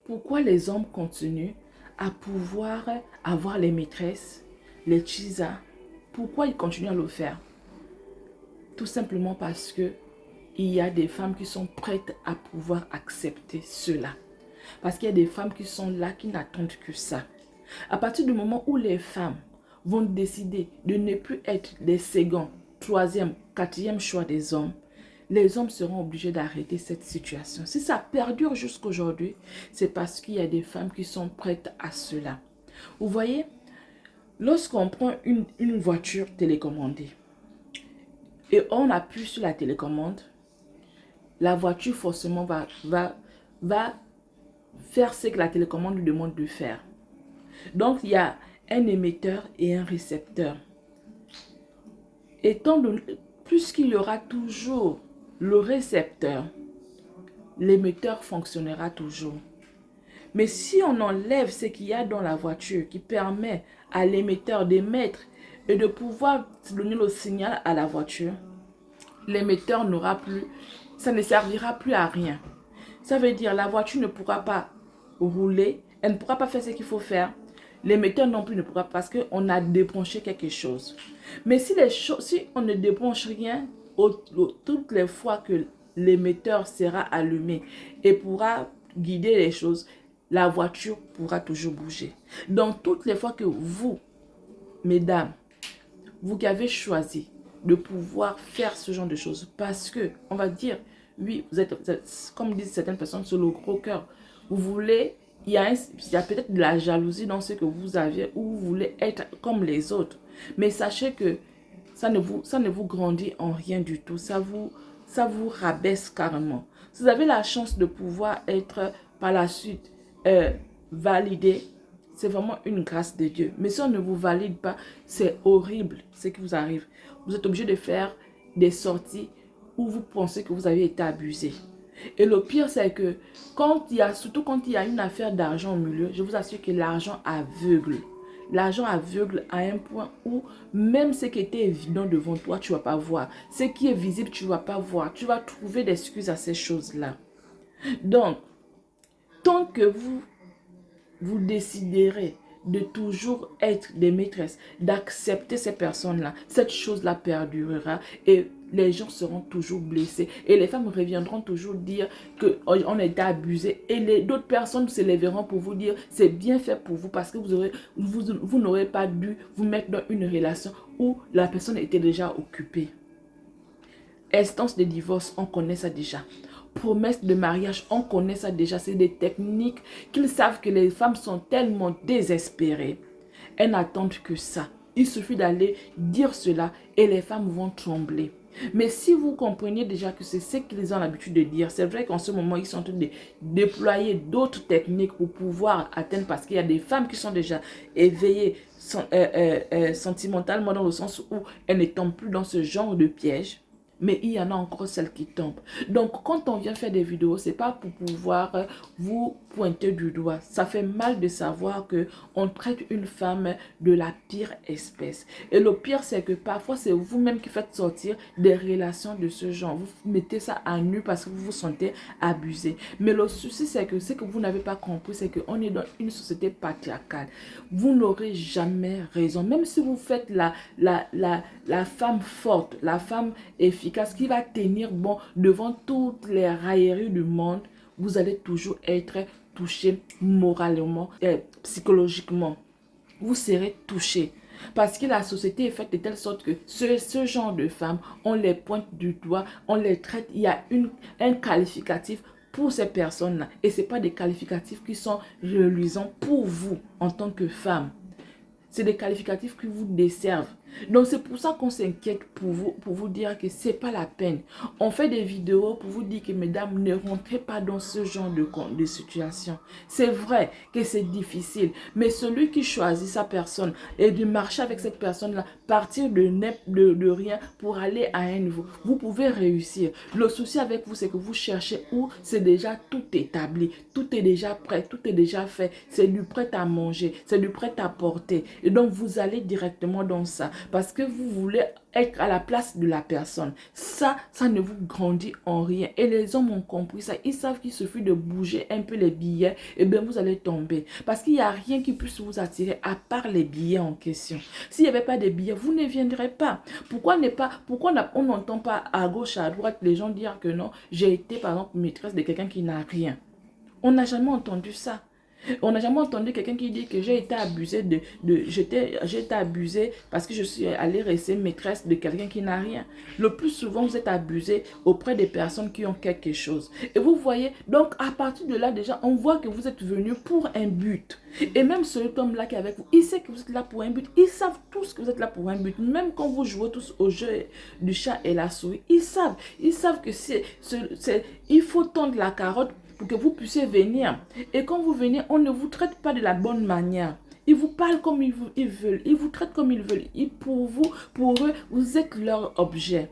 Pourquoi les hommes continuent à pouvoir avoir les maîtresses, les chisas? Pourquoi ils continuent à le faire? Tout simplement parce que il y a des femmes qui sont prêtes à pouvoir accepter cela. Parce qu'il y a des femmes qui sont là, qui n'attendent que ça. À partir du moment où les femmes vont décider de ne plus être les seconds, troisième, quatrième choix des hommes, les hommes seront obligés d'arrêter cette situation. Si ça perdure jusqu'à aujourd'hui, c'est parce qu'il y a des femmes qui sont prêtes à cela. Vous voyez, lorsqu'on prend une voiture télécommandée et on appuie sur la télécommande, la voiture forcément va faire ce que la télécommande lui demande de faire. Donc, il y a un émetteur et un récepteur. Étant donné, puisqu'il y aura toujours le récepteur, l'émetteur fonctionnera toujours. Mais si on enlève ce qu'il y a dans la voiture qui permet à l'émetteur d'émettre et de pouvoir donner le signal à la voiture, l'émetteur n'aura plus, ça ne servira plus à rien. Ça veut dire la voiture ne pourra pas rouler, elle ne pourra pas faire ce qu'il faut faire. L'émetteur non plus ne pourra pas parce qu'on a débranché quelque chose. Mais si on ne débranche rien, toutes les fois que l'émetteur sera allumé et pourra guider les choses, la voiture pourra toujours bouger. Donc toutes les fois que vous, mesdames, vous qui avez choisi de pouvoir faire ce genre de choses, parce que, on va dire, oui, vous êtes comme disent certaines personnes, sur le gros cœur, vous voulez, il y a peut-être de la jalousie dans ce que vous avez, ou vous voulez être comme les autres. Mais sachez que ça ne vous grandit en rien du tout, ça vous rabaisse carrément. Si vous avez la chance de pouvoir être par la suite validé, c'est vraiment une grâce de Dieu. Mais si on ne vous valide pas, c'est horrible ce qui vous arrive. Vous êtes obligé de faire des sorties où vous pensez que vous avez été abusé. Et le pire, c'est que surtout quand il y a une affaire d'argent au milieu, je vous assure que l'argent aveugle. L'argent aveugle à un point où même ce qui était évident devant toi, tu ne vas pas voir. Ce qui est visible, tu ne vas pas voir. Tu vas trouver des excuses à ces choses-là. Donc, tant que vous déciderez de toujours être des maîtresses, d'accepter ces personnes-là, cette chose-là perdurera et les gens seront toujours blessés. Et les femmes reviendront toujours dire qu'on a été abusé. Et d'autres personnes se lèveront pour vous dire c'est bien fait pour vous parce que vous n'aurez pas dû vous mettre dans une relation où la personne était déjà occupée. Instance de divorce, on connaît ça déjà. Promesse de mariage, on connaît ça déjà. C'est des techniques qu'ils savent que les femmes sont tellement désespérées. Elles n'attendent que ça. Il suffit d'aller dire cela et les femmes vont trembler. Mais si vous comprenez déjà que c'est ce qu'ils ont l'habitude de dire, c'est vrai qu'en ce moment, ils sont en train de déployer d'autres techniques pour pouvoir atteindre, parce qu'il y a des femmes qui sont déjà éveillées sentimentalement dans le sens où elles ne tombent plus dans ce genre de piège. Mais il y en a encore celles qui tombent. Donc, quand on vient faire des vidéos, c'est pas pour pouvoir vous pointer du doigt. Ça fait mal de savoir que on traite une femme de la pire espèce. Et le pire, c'est que parfois, c'est vous-même qui faites sortir des relations de ce genre. Vous mettez ça à nu parce que vous vous sentez abusé. Mais le souci, c'est que ce que vous n'avez pas compris, c'est qu'on est dans une société patriarcale. Vous n'aurez jamais raison. Même si vous faites la femme forte, la femme efficace, qui va tenir bon devant toutes les railleries du monde, vous allez toujours être touché moralement et psychologiquement. Vous serez touché. Parce que la société est faite de telle sorte que ce genre de femmes, on les pointe du doigt, on les traite, il y a un qualificatif pour ces personnes-là. Et ce n'est pas des qualificatifs qui sont reluisants pour vous en tant que femme. C'est des qualificatifs qui vous desservent. Donc c'est pour ça qu'on s'inquiète pour vous dire que c'est pas la peine. On fait des vidéos pour vous dire que mesdames, ne rentrez pas dans ce genre de situation. C'est vrai que c'est difficile, mais celui qui choisit sa personne et de marcher avec cette personne-là, partir de rien pour aller à un niveau, vous pouvez réussir. Le souci avec vous, c'est que vous cherchez où c'est déjà tout établi, tout est déjà prêt, tout est déjà fait, c'est du prêt à manger, c'est du prêt à porter. Et donc vous allez directement dans ça. parce que vous voulez être à la place de la personne. Ça ne vous grandit en rien. Et les hommes ont compris ça. Ils savent qu'il suffit de bouger un peu les billets, et bien vous allez tomber. Parce qu'il n'y a rien qui puisse vous attirer à part les billets en question. S'il n'y avait pas de billets, vous ne viendrez pas. Pourquoi on n'entend pas à gauche, à droite, les gens dire que non, j'ai été par exemple maîtresse de quelqu'un qui n'a rien. On n'a jamais entendu ça. On n'a jamais entendu quelqu'un qui dit que j'ai été abusé j'ai été abusé parce que je suis allée rester maîtresse de quelqu'un qui n'a rien. Le plus souvent, vous êtes abusé auprès des personnes qui ont quelque chose. Et vous voyez, donc à partir de là déjà, on voit que vous êtes venu pour un but. Et même cet homme-là qui est avec vous, il sait que vous êtes là pour un but. Ils savent tous que vous êtes là pour un but. Même quand vous jouez tous au jeu du chat et la souris, ils savent. Ils savent que il faut tendre la carotte pour que vous puissiez venir. Et quand vous venez, on ne vous traite pas de la bonne manière. Ils vous parlent comme ils veulent. Ils vous traitent comme ils veulent. Pour eux, vous êtes leur objet.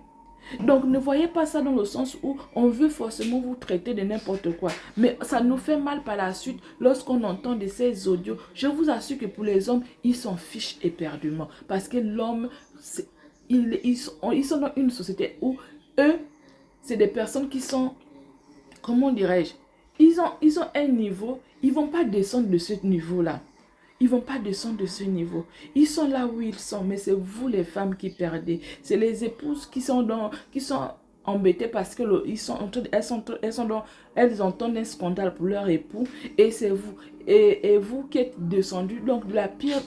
Donc, ne voyez pas ça dans le sens où on veut forcément vous traiter de n'importe quoi. Mais ça nous fait mal par la suite lorsqu'on entend de ces audios. Je vous assure que pour les hommes, ils s'en fichent éperdument. Parce que l'homme, ils sont dans une société où eux, c'est des personnes qui sont, comment dirais-je, ils ont un niveau, ils ne vont pas descendre de ce niveau-là. Ils ne vont pas descendre de ce niveau. Ils sont là où ils sont, mais c'est vous les femmes qui perdez. C'est les épouses qui sont embêtées parce que elles entendent un scandale pour leur époux et c'est vous. Et vous qui êtes descendu, donc de la pire.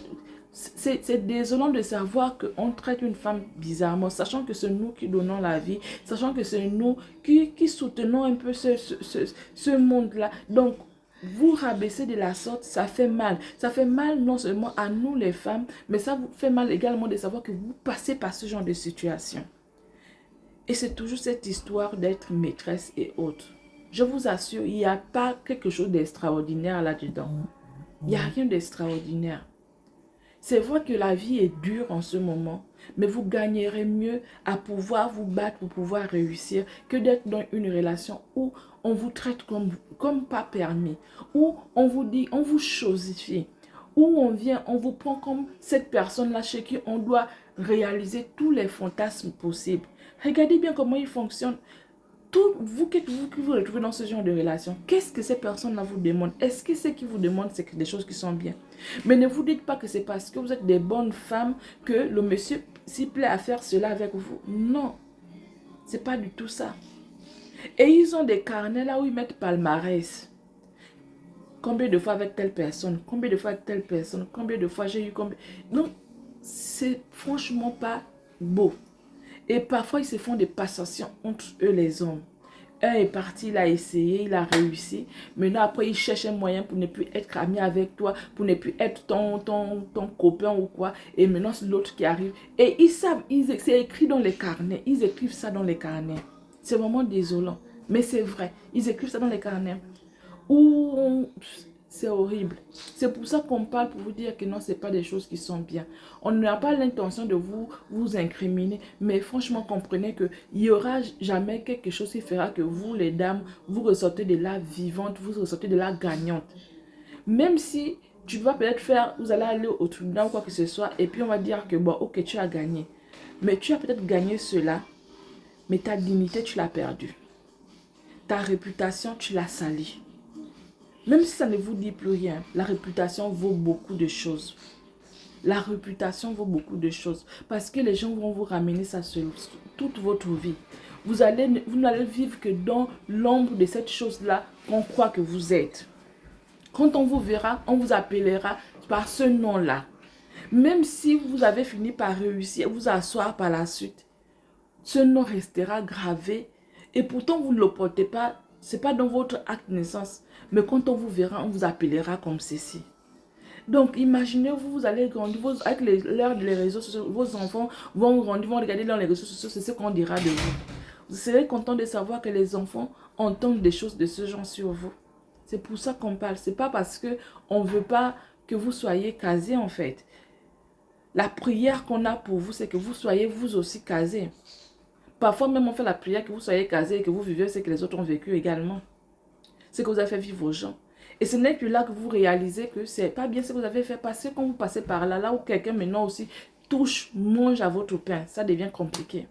C'est désolant de savoir qu'on traite une femme bizarrement, sachant que c'est nous qui donnons la vie, sachant que c'est nous qui soutenons un peu ce monde-là. Donc, vous rabaisser de la sorte, ça fait mal. Ça fait mal non seulement à nous les femmes, mais ça vous fait mal également de savoir que vous passez par ce genre de situation. Et c'est toujours cette histoire d'être maîtresse et autres. Je vous assure, il n'y a pas quelque chose d'extraordinaire là-dedans. Il n'y a rien d'extraordinaire. C'est vrai que la vie est dure en ce moment, mais vous gagnerez mieux à pouvoir vous battre pour pouvoir réussir que d'être dans une relation où on vous traite comme pas permis, où on vous dit, on vous chosifie, où on vous prend comme cette personne-là chez qui on doit réaliser tous les fantasmes possibles. Regardez bien comment il fonctionne. Vous qui vous retrouvez dans ce genre de relation, qu'est-ce que ces personnes-là vous demandent? Est-ce que ce qu'ils vous demandent, c'est des choses qui sont bien? Mais ne vous dites pas que c'est parce que vous êtes des bonnes femmes que le monsieur s'y plaît à faire cela avec vous. Non, c'est pas du tout ça. Et ils ont des carnets là où ils mettent palmarès. Combien de fois avec telle personne? Combien de fois avec telle personne? Combien de fois j'ai eu combien? Donc, c'est franchement pas beau. Et parfois, ils se font des passations entre eux, les hommes. Un est parti, il a essayé, il a réussi. Maintenant, après, il cherche un moyen pour ne plus être ami avec toi, pour ne plus être ton copain ou quoi. Et maintenant, c'est l'autre qui arrive. Et ils savent, c'est écrit dans les carnets. Ils écrivent ça dans les carnets. C'est vraiment désolant. Mais c'est vrai. Ils écrivent ça dans les carnets. C'est horrible. C'est pour ça qu'on parle pour vous dire que non, ce n'est pas des choses qui sont bien. On n'a pas l'intention de vous incriminer, mais franchement, comprenez qu'il n'y aura jamais quelque chose qui fera que vous, les dames, vous ressortez de là vivante, vous ressortez de là gagnante. Même si tu vas peut-être vous allez aller au tribunal ou quoi que ce soit, et puis on va dire que bon, ok, tu as gagné. Mais tu as peut-être gagné cela, mais ta dignité, tu l'as perdue. Ta réputation, tu l'as salie. Même si ça ne vous dit plus rien, la réputation vaut beaucoup de choses. La réputation vaut beaucoup de choses. Parce que les gens vont vous ramener ça sur toute votre vie. Vous n'allez vivre que dans l'ombre de cette chose-là qu'on croit que vous êtes. Quand on vous verra, on vous appellera par ce nom-là. Même si vous avez fini par réussir à vous asseoir par la suite, ce nom restera gravé. Et pourtant, vous ne le portez pas. Ce n'est pas dans votre acte de naissance. Mais quand on vous verra, on vous appellera comme ceci. Donc, imaginez-vous, vous allez grandir, avec l'ère des réseaux sociaux, vos enfants vont grandir, vont regarder dans les réseaux sociaux, c'est ce qu'on dira de vous. Vous serez content de savoir que les enfants entendent des choses de ce genre sur vous. C'est pour ça qu'on parle. Ce n'est pas parce qu'on ne veut pas que vous soyez casés, en fait. La prière qu'on a pour vous, c'est que vous soyez vous aussi casés. Parfois même, on fait la prière que vous soyez casés et que vous vivez ce que les autres ont vécu également. Ce que vous avez fait vivre aux gens. Et ce n'est que là que vous réalisez que ce n'est pas bien ce que vous avez fait, parce que quand vous passez par là, là où quelqu'un maintenant aussi touche, mange à votre pain, ça devient compliqué.